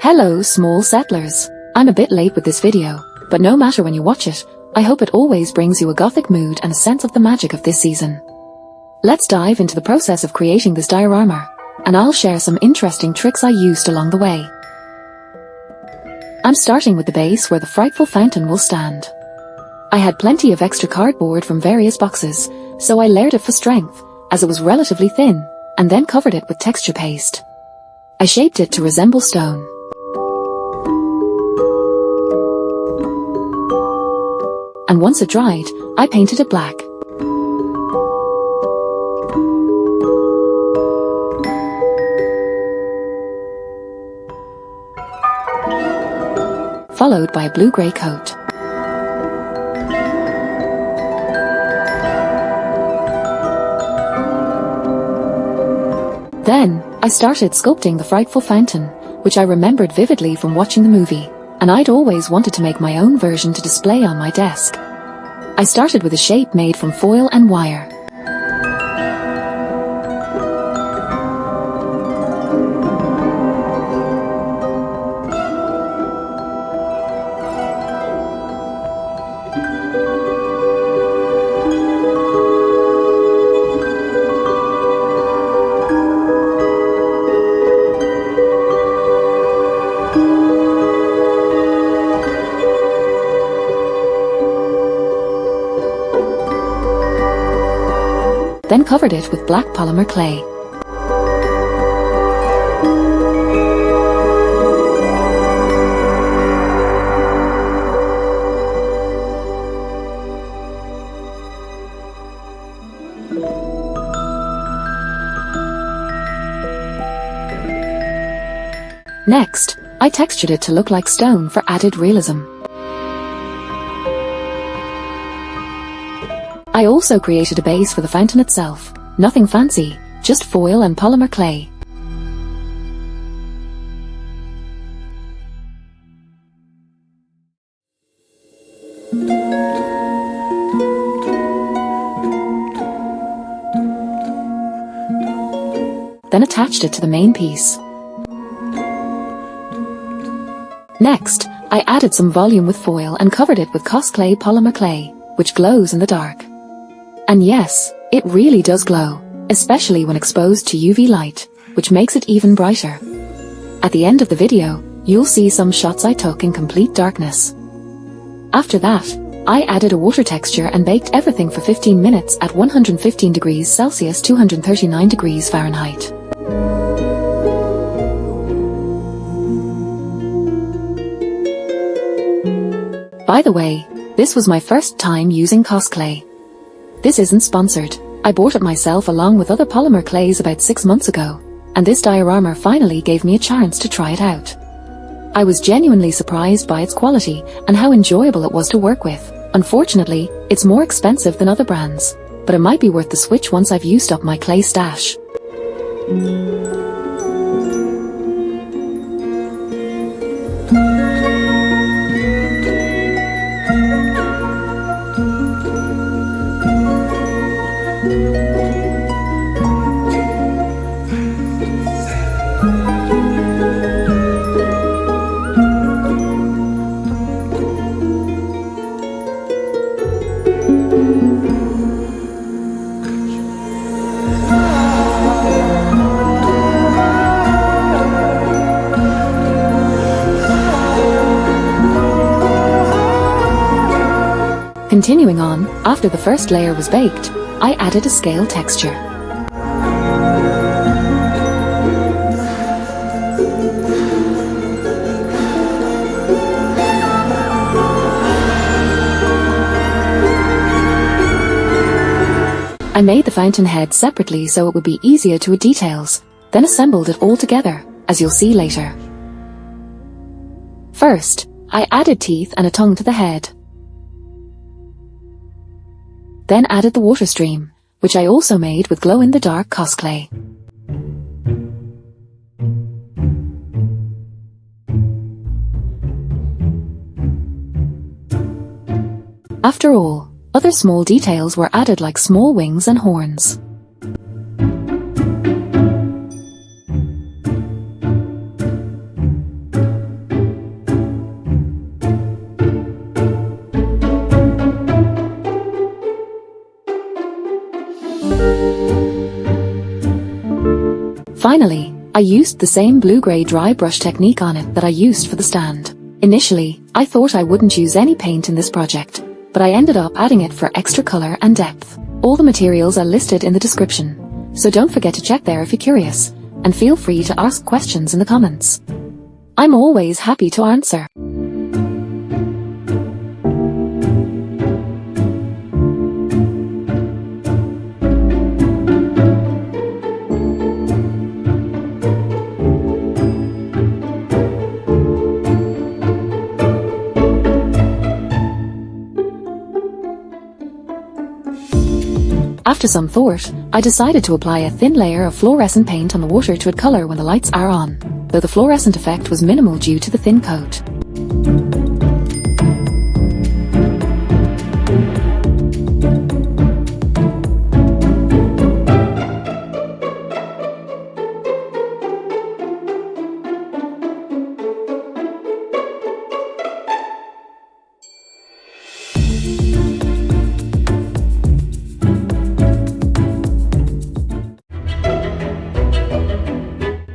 Hello small settlers. I'm a bit late with this video, but no matter when you watch it, I hope it always brings you a gothic mood and a sense of the magic of this season. Let's dive into the process of creating this diorama, and I'll share some interesting tricks I used along the way. I'm starting with the base where the Frightful Fountain will stand. I had plenty of extra cardboard from various boxes, so I layered it for strength, as it was relatively thin, and then covered it with texture paste. I shaped it to resemble stone. And once it dried, I painted it black. Followed by a blue-grey coat. Then, I started sculpting the Frightful Fountain, which I remembered vividly from watching the movie, and I'd always wanted to make my own version to display on my desk. I started with a shape made from foil and wire. Then covered it with black polymer clay. Next, I textured it to look like stone for added realism. I also created a base for the fountain itself, nothing fancy, just foil and polymer clay. Then attached it to the main piece. Next, I added some volume with foil and covered it with Cosclay polymer clay, which glows in the dark. And yes, it really does glow, especially when exposed to UV light, which makes it even brighter. At the end of the video, you'll see some shots I took in complete darkness. After that, I added a water texture and baked everything for 15 minutes at 115 degrees Celsius 239 degrees Fahrenheit. By the way, this was my first time using Cosclay. This isn't sponsored. I bought it myself along with other polymer clays about 6 months ago, and this diorama finally gave me a chance to try it out. I was genuinely surprised by its quality and how enjoyable it was to work with. Unfortunately, it's more expensive than other brands, but it might be worth the switch once I've used up my clay stash. Continuing on, after the first layer was baked, I added a scale texture. I made the fountain head separately so it would be easier to add details, then assembled it all together, as you'll see later. First, I added teeth and a tongue to the head. Then added the water stream, which I also made with glow-in-the-dark Cosclay. After all, other small details were added like small wings and horns. Finally, I used the same blue-grey dry brush technique on it that I used for the stand. Initially, I thought I wouldn't use any paint in this project, but I ended up adding it for extra color and depth. All the materials are listed in the description, so don't forget to check there if you're curious, and feel free to ask questions in the comments. I'm always happy to answer. After some thought, I decided to apply a thin layer of fluorescent paint on the water to add color when the lights are on, though the fluorescent effect was minimal due to the thin coat.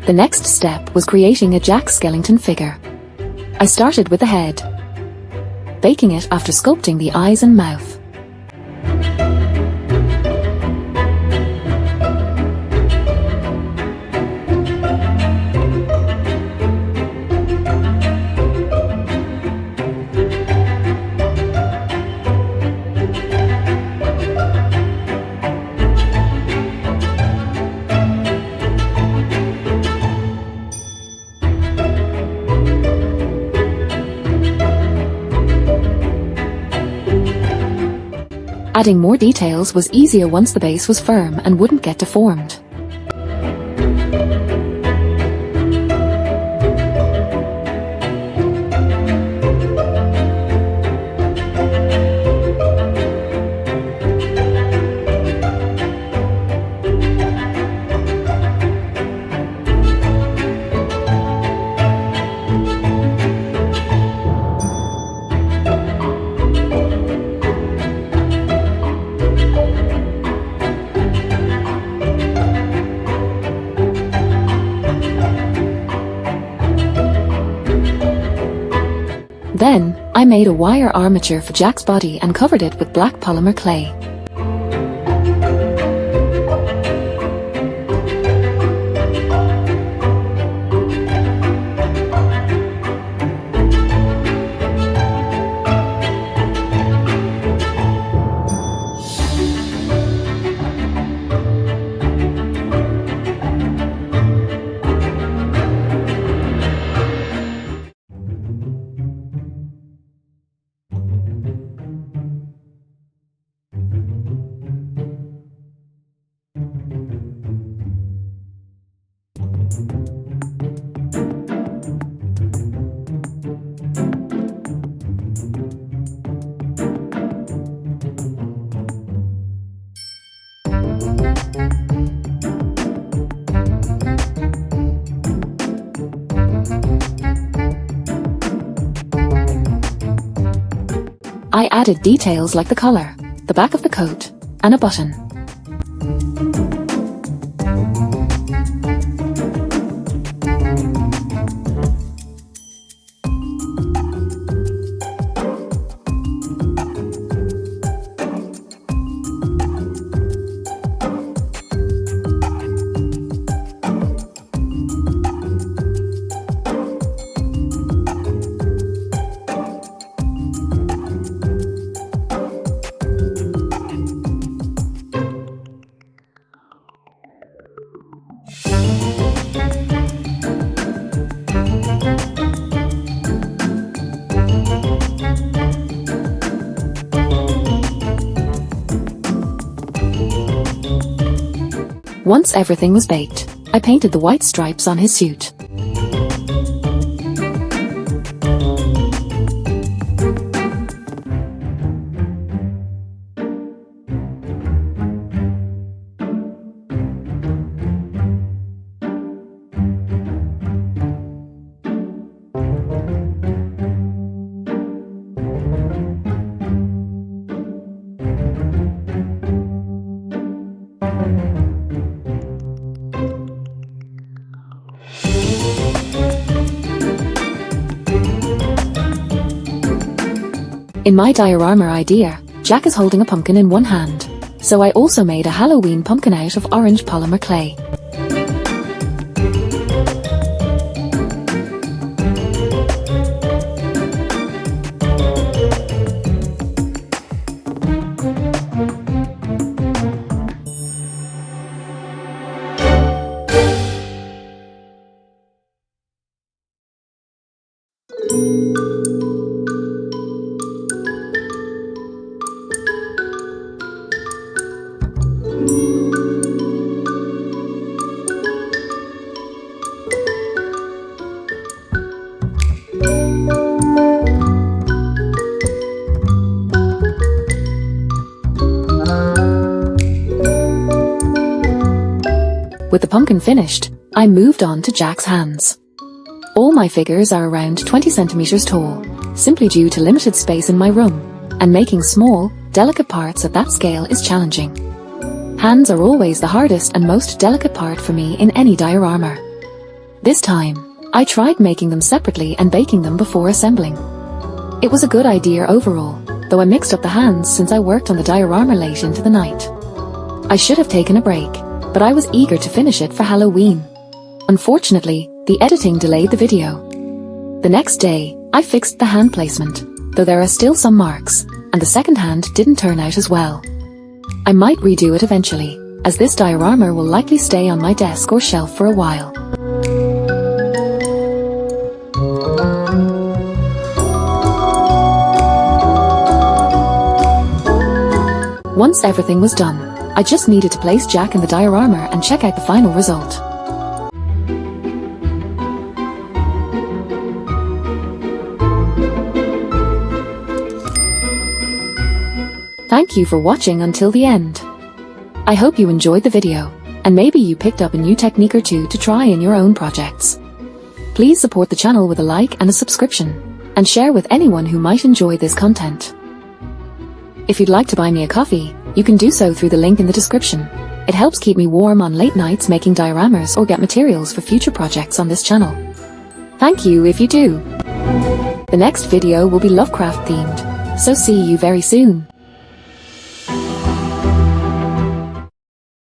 The next step was creating a Jack Skellington figure. I started with the head, baking it after sculpting the eyes and mouth. Adding more details was easier once the base was firm and wouldn't get deformed. Then, I made a wire armature for Jack's body and covered it with black polymer clay. I added details like the collar, the back of the coat, and a button. Once everything was baked, I painted the white stripes on his suit. In my diorama idea, Jack is holding a pumpkin in one hand, so I also made a Halloween pumpkin out of orange polymer clay. With the pumpkin finished, I moved on to Jack's hands. All my figures are around 20 centimeters tall, simply due to limited space in my room, and making small, delicate parts at that scale is challenging. Hands are always the hardest and most delicate part for me in any diorama. This time, I tried making them separately and baking them before assembling. It was a good idea overall, though I mixed up the hands since I worked on the diorama late into the night. I should have taken a break, but I was eager to finish it for Halloween. Unfortunately, the editing delayed the video. The next day, I fixed the hand placement, though there are still some marks, and the second hand didn't turn out as well. I might redo it eventually, as this diorama will likely stay on my desk or shelf for a while. Once everything was done, I just needed to place Jack in the diorama and check out the final result. Thank you for watching until the end. I hope you enjoyed the video, and maybe you picked up a new technique or two to try in your own projects. Please support the channel with a like and a subscription, and share with anyone who might enjoy this content. If you'd like to buy me a coffee, you can do so through the link in the description. It helps keep me warm on late nights making dioramas or get materials for future projects on this channel. Thank you if you do. The next video will be Lovecraft themed, so see you very soon.